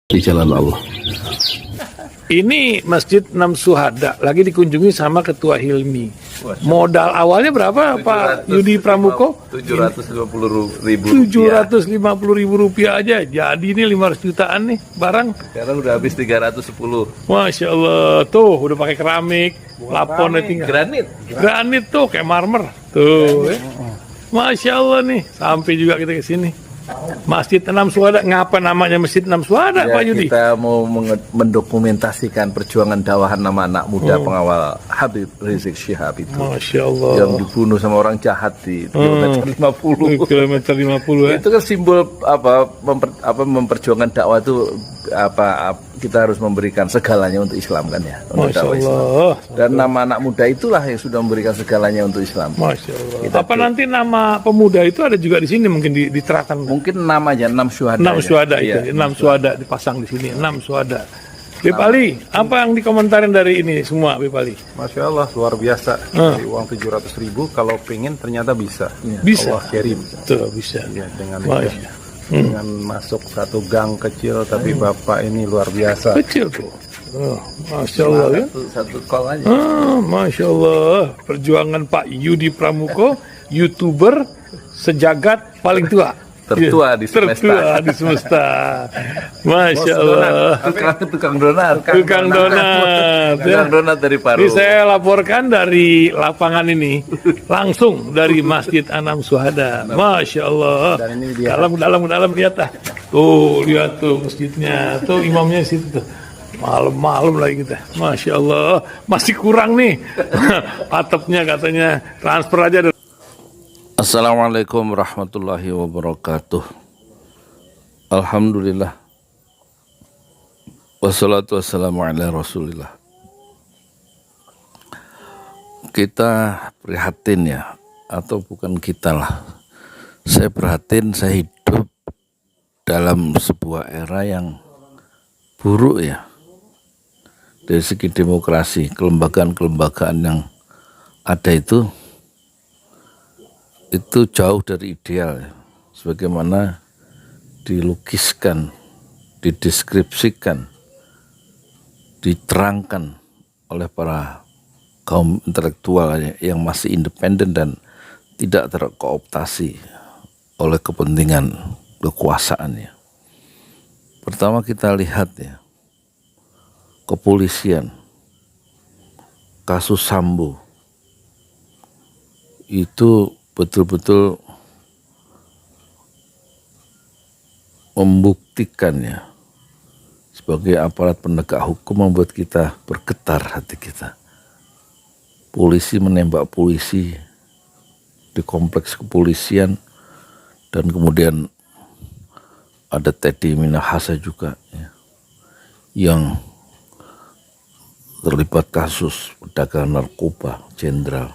di jalan Allah. Ini Masjid Enam Syuhada lagi dikunjungi sama Ketua Hilmi. Modal awalnya berapa Pak Yudi Pramuko? 750.000 rupiah aja. Jadi ini 500 jutaan nih barang. Sekarang udah habis 310. Masya Allah, tuh udah pakai keramik, plafonnya tinggal. Granit tuh kayak marmer. Tuh, Masya Allah nih, sampai juga kita ke sini. Masjid Enam Syuhada, ngapa namanya Masjid Enam Syuhada, Ya, Pak Yudi? kita mau mendokumentasikan perjuangan dakwah nama anak muda pengawal Habib Rizik Syihab itu. Masya Allah. Yang dibunuh sama orang jahat di kilometer 50. Kilometer 50 ya. Itu kan simbol memperjuangkan dakwah itu kita harus memberikan segalanya untuk Islam kan ya, untuk Masya dakwah Islam. Allah. Dan nama anak muda itulah yang sudah memberikan segalanya untuk Islam. Masya Allah. Apa nanti nama pemuda itu ada juga di sini mungkin diterapkan? Mungkin namanya Enam Syuhada. Enam Syuhada itu, Iya. Enam Syuhada dipasang di sini, Enam Syuhada. Beb Ali, apa yang dikomentarin dari ini semua, Beb Ali? Masya Allah, luar biasa. Dari uang 700.000, kalau pengen ternyata bisa. Bisa. Allah kirim. Tuh, bisa. Ya, dengan Masya. dengan masuk satu gang kecil, tapi Bapak ini luar biasa. Kecil tuh. Oh, Masya Allah ya. Satu call aja. Masya Allah. Perjuangan Pak Yudi Pramuko, YouTuber sejagat paling tua. Tertua di semesta. Tertua di semesta. Masya Allah. Tukang donat. Tukang donat. Tukang donat dari Paru. Ini saya laporkan dari lapangan ini, langsung dari Masjid Enam Syuhada. Masya Allah. Dan ini dia. Dalam lihat ah. Tuh lihat tuh masjidnya, tuh imamnya di situ tuh. Malam-malam lagi kita. Masya Allah. Masih kurang nih. Atapnya katanya transfer aja. Assalamualaikum warahmatullahi wabarakatuh. Alhamdulillah. Wassalatu wassalamu ala rasulillah. Kita prihatin ya, atau bukan kita lah. Saya prihatin, saya hidup dalam sebuah era yang buruk ya. Dari segi demokrasi, kelembagaan-kelembagaan yang ada itu jauh dari ideal ya. Sebagaimana dilukiskan, dideskripsikan, diterangkan oleh para kaum intelektual yang masih independen dan tidak terkooptasi oleh kepentingan kekuasaan ya. Pertama kita lihat ya, kepolisian, kasus Sambo itu betul-betul membuktikan ya, sebagai aparat penegak hukum membuat kita bergetar hati kita. Polisi menembak polisi di kompleks kepolisian, dan kemudian ada Teddy Minahasa juga ya, yang terlibat kasus perdagangan narkoba jenderal.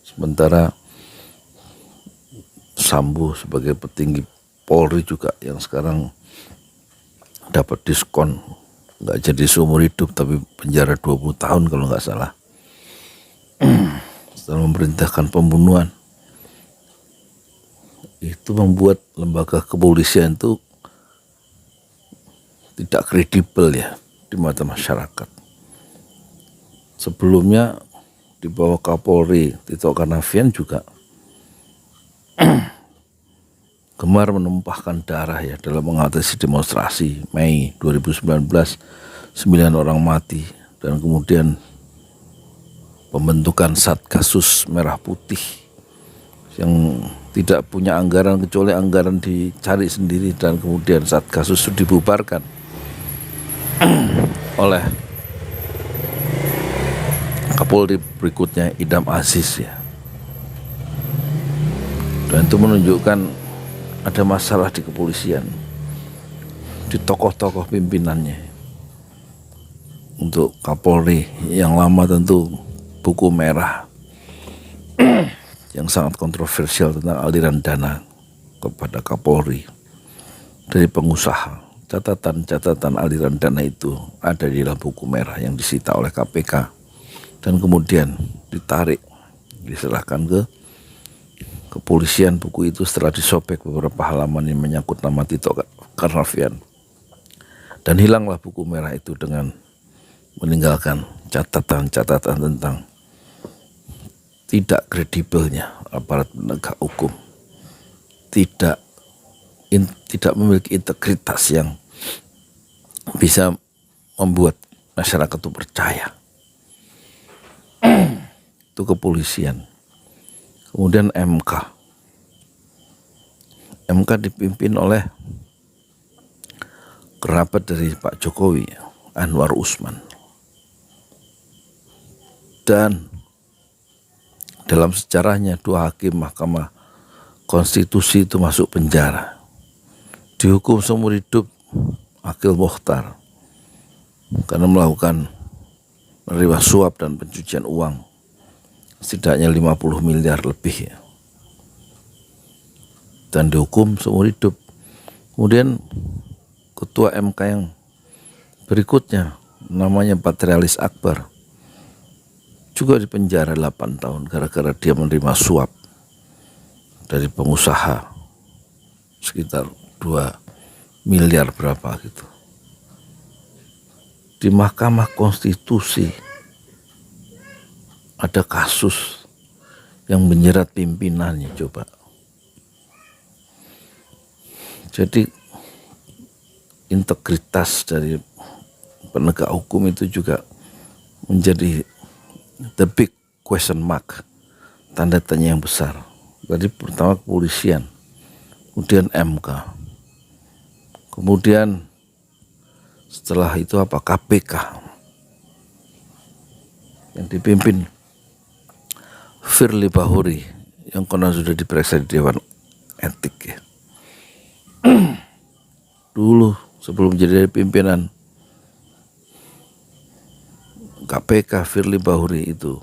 Sementara Sambo sebagai petinggi Polri juga yang sekarang dapat diskon, nggak jadi seumur hidup tapi penjara 20 tahun kalau nggak salah, setelah memerintahkan pembunuhan. Itu membuat lembaga kepolisian itu tidak kredibel ya di mata masyarakat. Sebelumnya di bawah Kapolri Tito Karnavian juga gemar menumpahkan darah ya dalam mengatasi demonstrasi Mei 2019, 9 orang mati, dan kemudian pembentukan Satgasus Merah Putih yang tidak punya anggaran kecuali anggaran dicari sendiri, dan kemudian Satgasus itu dibubarkan oleh Kapolri berikutnya Idam Aziz ya. Dan itu menunjukkan ada masalah di kepolisian, di tokoh-tokoh pimpinannya. Untuk Kapolri yang lama tentu buku merah yang sangat kontroversial tentang aliran dana kepada Kapolri dari pengusaha. Catatan-catatan aliran dana itu ada di dalam buku merah yang disita oleh KPK dan kemudian ditarik, diserahkan ke kepolisian. Buku itu setelah disobek beberapa halaman yang menyangkut nama Tito Karnavian Dan hilanglah buku merah itu dengan meninggalkan catatan-catatan tentang tidak kredibelnya aparat penegak hukum, tidak memiliki integritas yang bisa membuat masyarakat itu percaya. Itu kepolisian. Kemudian MK dipimpin oleh kerabat dari Pak Jokowi, Anwar Usman. Dan dalam sejarahnya 2 hakim Mahkamah Konstitusi itu masuk penjara, dihukum seumur hidup Akil Mokhtar karena menerima suap dan pencucian uang setidaknya 50 miliar lebih ya. Dan dihukum seumur hidup. Kemudian ketua MK yang berikutnya namanya Patrialis Akbar juga dipenjara 8 tahun gara-gara dia menerima suap dari pengusaha sekitar 2 miliar berapa gitu. Di Mahkamah Konstitusi ada kasus yang menjerat pimpinannya, coba. Jadi integritas dari penegak hukum itu juga menjadi the big question mark, tanda tanya yang besar. Jadi pertama kepolisian, kemudian MK, kemudian setelah itu KPK yang dipimpin Firly Bahuri yang konon sudah diperiksa di Dewan Etik ya. Dulu sebelum jadi pimpinan KPK, Firly Bahuri itu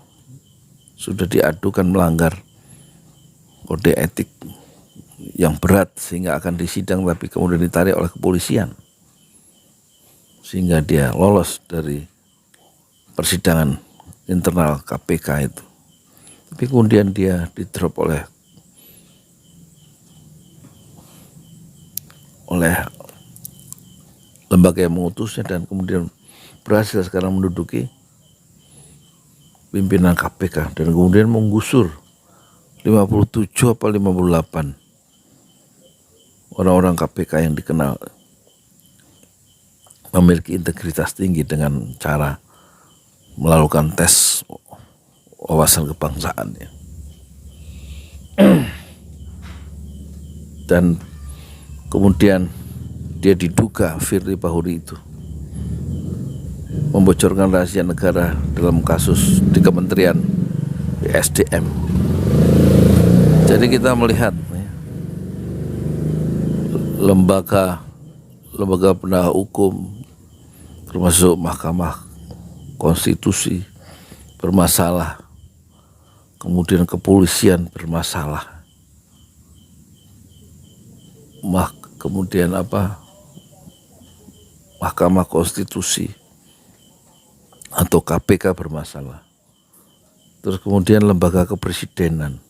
sudah diadukan melanggar kode etik yang berat sehingga akan disidang, tapi kemudian ditarik oleh kepolisian sehingga dia lolos dari persidangan internal KPK itu. Tapi kemudian dia di-drop oleh lembaga yang mengutusnya dan kemudian berhasil sekarang menduduki pimpinan KPK dan kemudian menggusur 57 apa 58 orang-orang KPK yang dikenal memiliki integritas tinggi dengan cara melakukan tes wawasan kebangsaan ya. Dan kemudian dia diduga Firly Bahuri itu membocorkan rahasia negara dalam kasus di Kementerian SDM. Jadi kita melihat ya, lembaga penegak hukum termasuk Mahkamah Konstitusi bermasalah, kemudian kepolisian bermasalah, kemudian Mahkamah Konstitusi atau KPK bermasalah, terus kemudian lembaga kepresidenan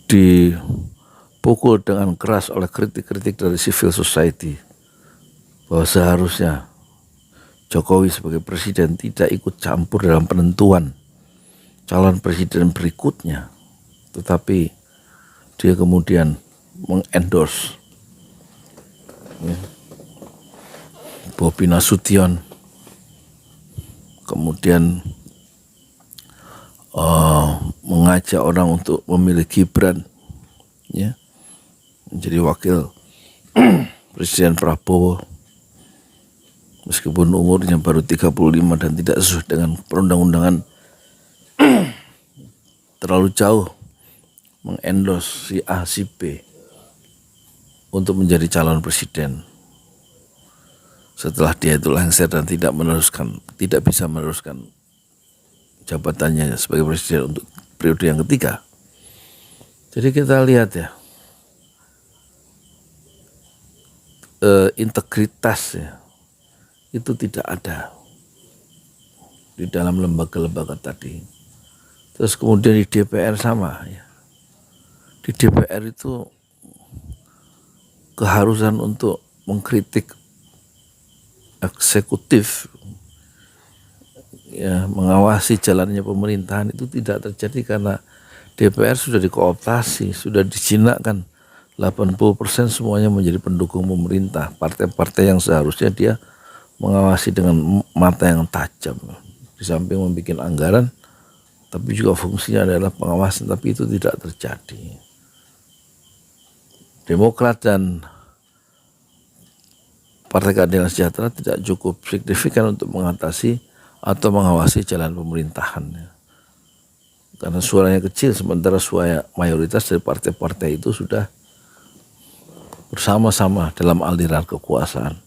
dipukul dengan keras oleh kritik-kritik dari civil society bahwa seharusnya Jokowi sebagai presiden tidak ikut campur dalam penentuan calon presiden berikutnya, tetapi dia kemudian mengendorse ya, Bobi Nasution, kemudian mengajak orang untuk memilih Gibran ya menjadi wakil Presiden Prabowo meskipun umurnya baru 35 dan tidak sesuai dengan perundang-undangan, terlalu jauh mengendorse si A si B untuk menjadi calon presiden setelah dia itu lengser dan tidak bisa meneruskan jabatannya sebagai presiden untuk periode yang ketiga. Jadi kita lihat ya, integritas ya, itu tidak ada di dalam lembaga-lembaga tadi. Terus kemudian di DPR sama ya. Di DPR itu keharusan untuk mengkritik eksekutif, ya, mengawasi jalannya pemerintahan itu tidak terjadi karena DPR sudah dikooptasi, sudah dijinakkan. 80% semuanya menjadi pendukung pemerintah. Partai-partai yang seharusnya dia mengawasi dengan mata yang tajam. Di samping membuat anggaran, tapi juga fungsinya adalah pengawasan, tapi itu tidak terjadi. Demokrat dan Partai Keadilan Sejahtera tidak cukup signifikan untuk mengatasi atau mengawasi jalan pemerintahannya. Karena suaranya kecil, sementara suara mayoritas dari partai-partai itu sudah bersama-sama dalam aliran kekuasaan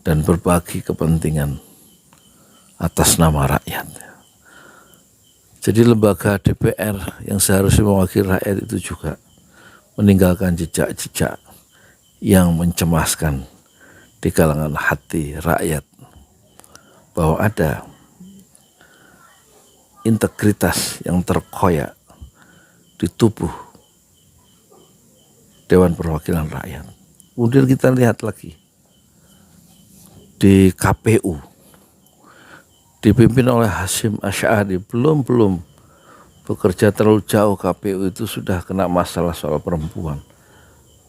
dan berbagi kepentingan atas nama rakyat. Jadi lembaga DPR yang seharusnya mewakili rakyat itu juga meninggalkan jejak-jejak yang mencemaskan di kalangan hati rakyat, bahwa ada integritas yang terkoyak di tubuh Dewan Perwakilan Rakyat. Kemudian kita lihat lagi di KPU dipimpin oleh Hasyim Asy'ari, belum bekerja terlalu jauh KPU itu sudah kena masalah soal perempuan,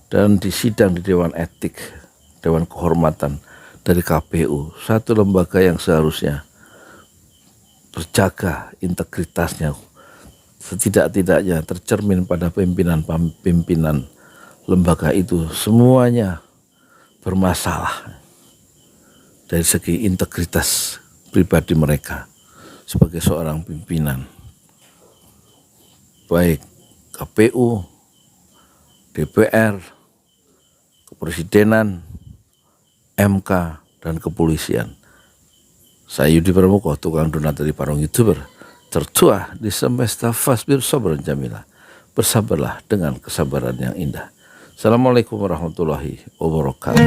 dan di sidang di Dewan Etik, Dewan Kehormatan dari KPU, satu lembaga yang seharusnya berjaga integritasnya, setidak-tidaknya tercermin pada pimpinan lembaga itu, semuanya bermasalah dari segi integritas pribadi mereka sebagai seorang pimpinan, baik KPU, DPR, Kepresidenan, MK, dan kepolisian. Saya Yudi Pramuko, tukang donat dari Parung YouTuber, tertua di semesta Fasbir Sabran Jamilah. Bersabarlah dengan kesabaran yang indah. Assalamualaikum warahmatullahi wabarakatuh.